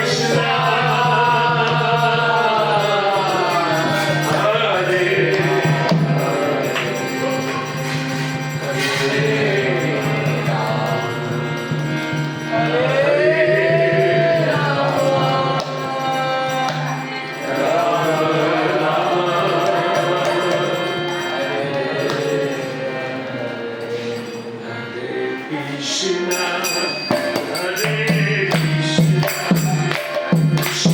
Krishna, Hare Krishna, Krishna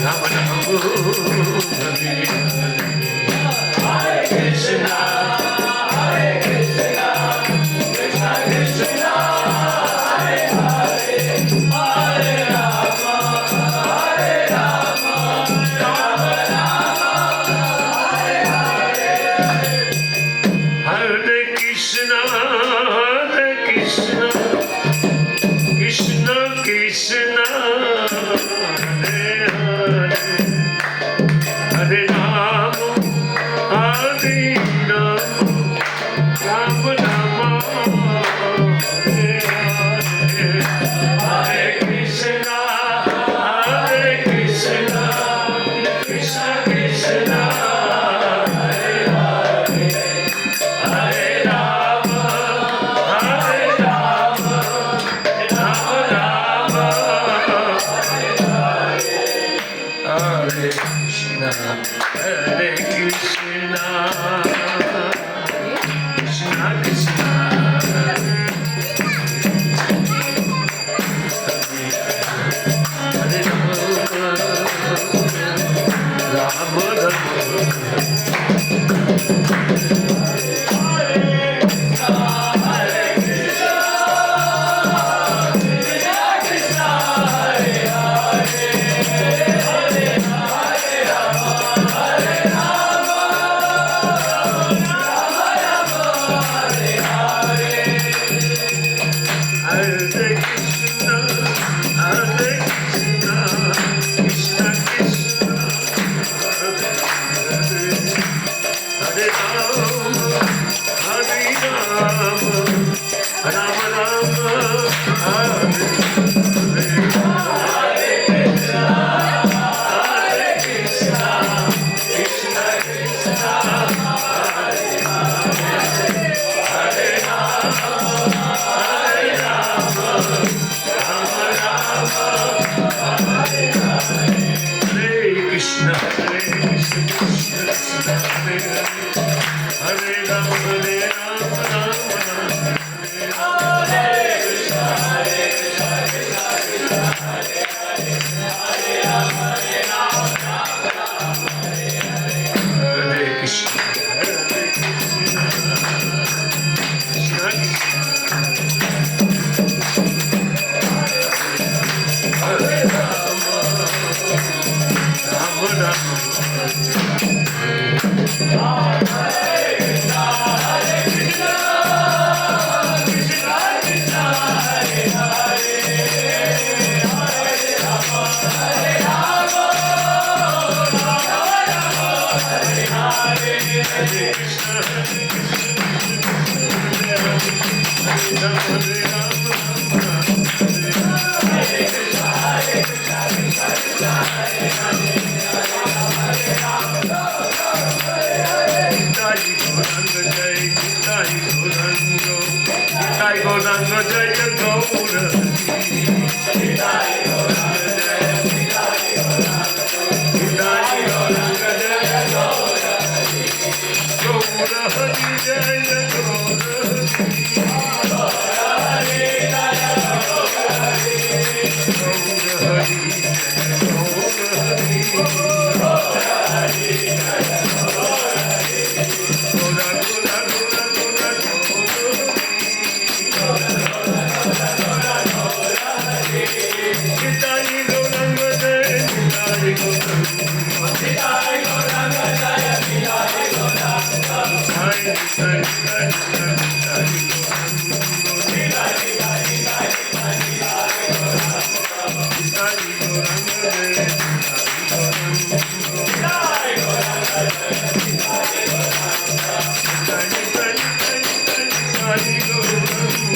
Ram Ram Hare Hare Krishna Krishna Krishna Hare Hare Hare Rama Rama Rama Hare Hare Hare Krishna Krishna Krishna Hare Hare Hare Rama Hare Rama Rama Rama Hare Hare Hare Krishna Krishna Krishna Hare Hare Hare Rama Rama Rama Hare Krishna Hare Krishna Krishna Krishna Hare Rama Rama Hare Krishna, Hare Krishna, Krishna Krishna, Hare Hare, Hare Rama, Hare Rama, Rama Rama, Hare Hare, Hare Krishna, Krishna Krishna, Hare Hare, Hare Rama. Krishna, Hare Krishna, Krishna Krishna, Hare Hare, Hare Rama, Hare Rama, Rama Rama, Hare Krishna, Hare Krishna, Krishna Krishna, Hare Hare, Hare Rama, Hare Rama, Rama Rama, Hare Hare Krishna, Hare Krishna, Krishna Krishna, Hare Rama,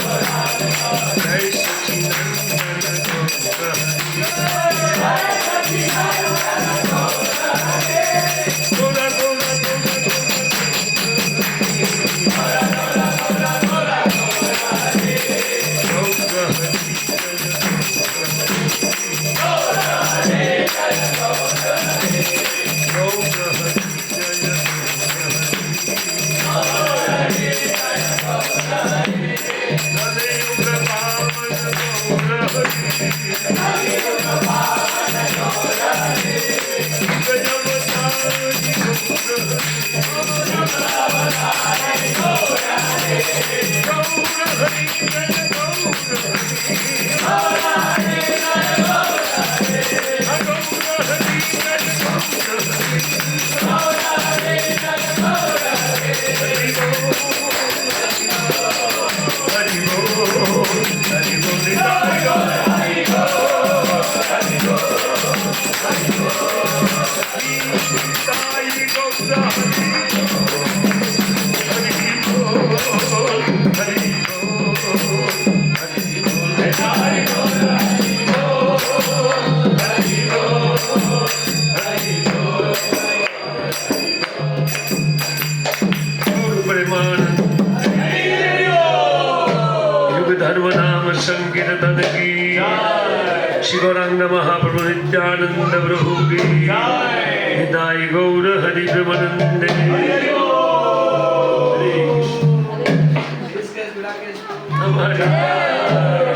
Rama Rama. Goda, goda, goda, goda. धर्म नाम संकीर्तन की शिवरंग महाप्रभु नित्यानंद प्रभु की निताई गौर हरि प्रेमानंदे हमारे